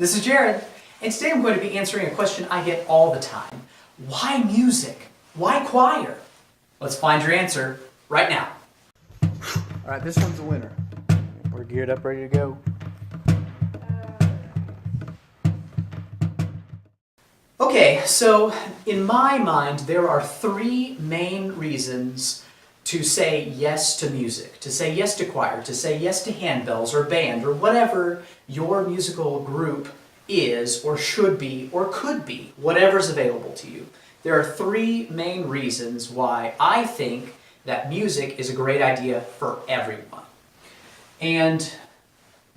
this is Jared, and today I'm going to be answering a question I get all the time. Why music? Why choir? Let's find your answer right now. Alright, this one's the winner. We're geared up, ready to go. Okay, so in my mind, there are three main reasons to say yes to music, to say yes to choir, to say yes to handbells or band or whatever your musical group is or should be or could be, whatever's available to you. There are three main reasons why I think that music is a great idea for everyone. And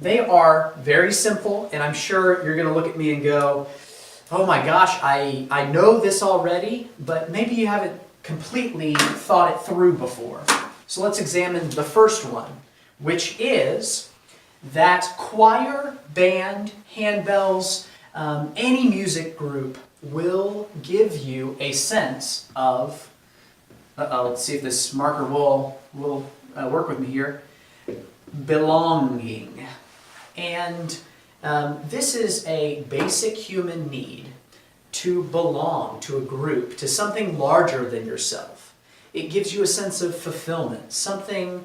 they are very simple, and I'm sure you're going to look at me and go, oh my gosh, I know this already, but maybe you haven't completely thought it through before. So let's examine the first one, which is that choir, band, handbells, any music group will give you a sense of, let's see if this marker will work with me here, belonging. And this is a basic human need to belong to a group, to something larger than yourself. It gives you a sense of fulfillment, something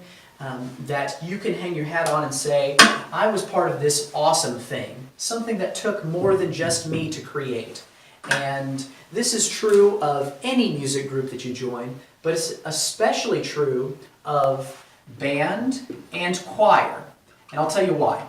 that you can hang your hat on and say, I was part of this awesome thing, something that took more than just me to create. And this is true of any music group that you join, but it's especially true of band and choir. And I'll tell you why.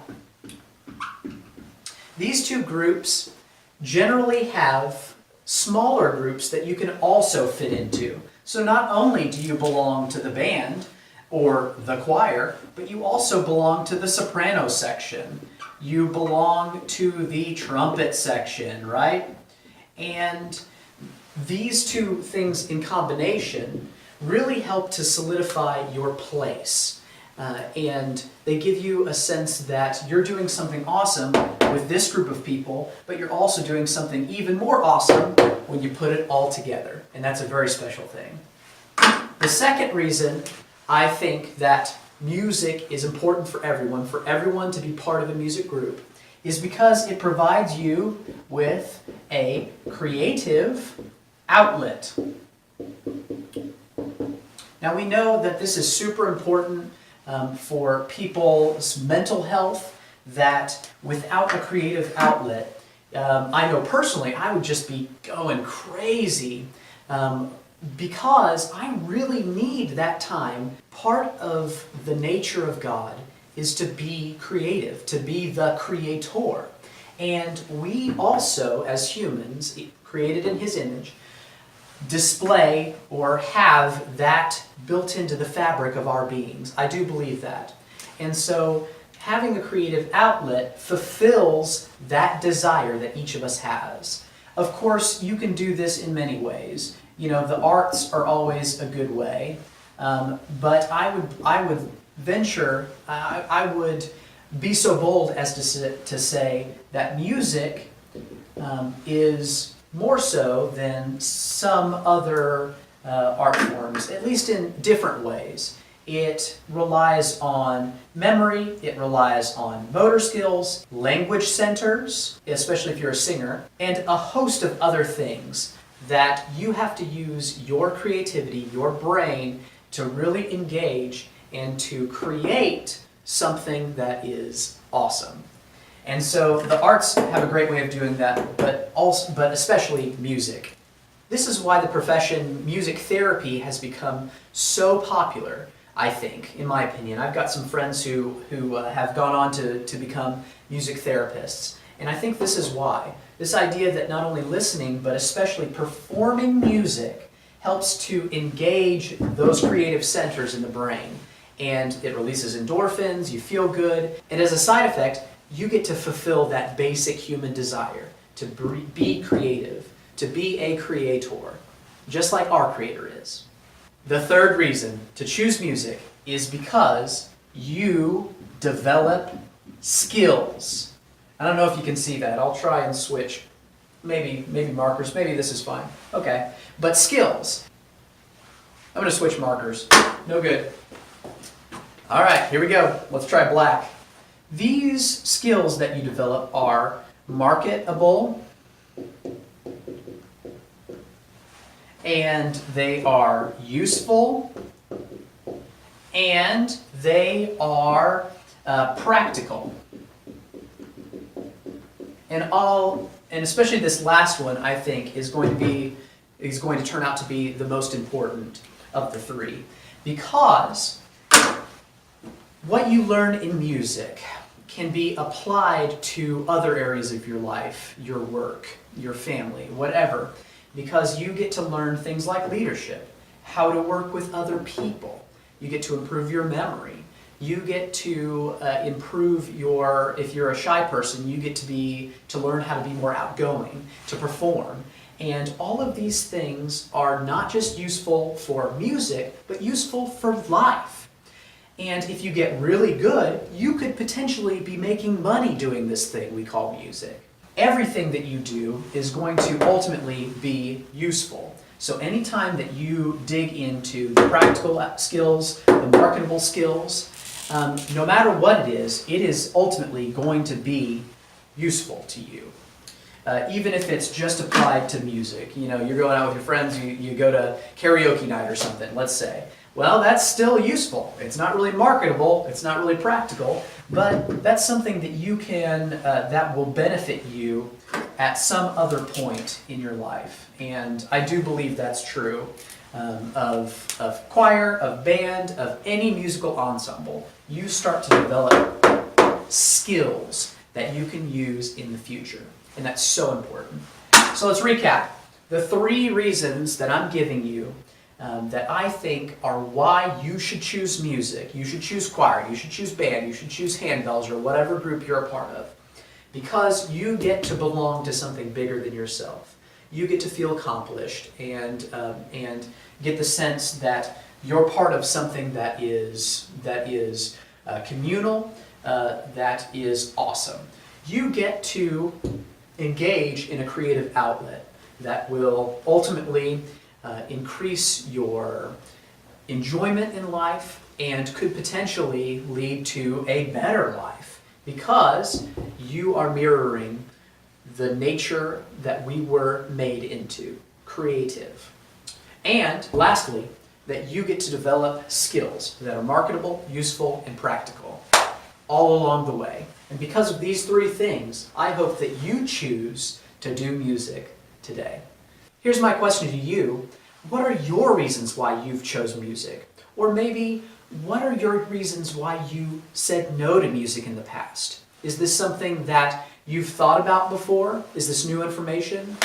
These two groups generally have smaller groups that you can also fit into. So not only do you belong to the band or the choir, but you also belong to the soprano section. You belong to the trumpet section, right? And these two things in combination really help to solidify your place. And they give you a sense that you're doing something awesome with this group of people, but you're also doing something even more awesome when you put it all together. And that's a very special thing. The second reason I think that music is important for everyone to be part of a music group, is because it provides you with a creative outlet. Now we know that this is super important for people's mental health, that without a creative outlet, I know personally I would just be going crazy because I really need that time. Part of the nature of God is to be creative, to be the creator. And we also, as humans, created in His image, display or have that built into the fabric of our beings. I do believe that. And so having a creative outlet fulfills that desire that each of us has. Of course, you can do this in many ways. You know, the arts are always a good way, but I would venture, I would be so bold as to say that music is more so than some other art forms, at least in different ways. It relies on memory, it relies on motor skills, language centers, especially if you're a singer, and a host of other things that you have to use your creativity, your brain, to really engage and to create something that is awesome. And so the arts have a great way of doing that, but especially music. This is why the profession music therapy has become so popular, I think, in my opinion. I've got some friends who have gone on to become music therapists. And I think this is why. This idea that not only listening, but especially performing music helps to engage those creative centers in the brain. And it releases endorphins, you feel good, and as a side effect, you get to fulfill that basic human desire to be creative, to be a creator, just like our Creator is. The third reason to choose music is because you develop skills. I don't know if you can see that. I'll try and switch. Maybe markers. Maybe this is fine. Okay. But skills. I'm going to switch markers. No good. All right, here we go. Let's try black. These skills that you develop are marketable, and they are useful, and they are practical. And especially this last one, I think, is going to turn out to be the most important of the three, because what you learn in music can be applied to other areas of your life, your work, your family, whatever, because you get to learn things like leadership, how to work with other people. You get to improve your memory. You get to improve if you're a shy person, you get to learn how to be more outgoing, to perform. And all of these things are not just useful for music, but useful for life. And if you get really good, you could potentially be making money doing this thing we call music. Everything that you do is going to ultimately be useful. So anytime that you dig into the practical skills, the marketable skills, no matter what it is ultimately going to be useful to you. Even if it's just applied to music. You know, you're going out with your friends, you go to karaoke night or something, let's say. Well, that's still useful. It's not really marketable, it's not really practical, but that's something that you can, that will benefit you at some other point in your life. And I do believe that's true of choir, of band, of any musical ensemble. You start to develop skills that you can use in the future. And that's so important. So let's recap. The three reasons that I'm giving you that I think are why you should choose music. You should choose choir, you should choose band, you should choose handbells, or whatever group you're a part of. Because you get to belong to something bigger than yourself. You get to feel accomplished and get the sense that you're part of something that is communal, that is awesome. You get to engage in a creative outlet that will ultimately increase your enjoyment in life and could potentially lead to a better life, because you are mirroring the nature that we were made into, creative. And lastly, that you get to develop skills that are marketable, useful, and practical all along the way. And because of these three things, I hope that you choose to do music today. Here's my question to you. What are your reasons why you've chosen music? Or maybe, what are your reasons why you said no to music in the past? Is this something that you've thought about before? Is this new information?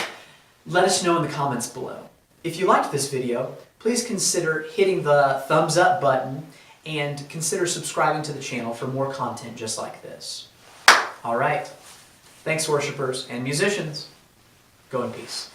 Let us know in the comments below. If you liked this video, please consider hitting the thumbs up button and consider subscribing to the channel for more content just like this. All right. Thanks, worshipers and musicians. Go in peace.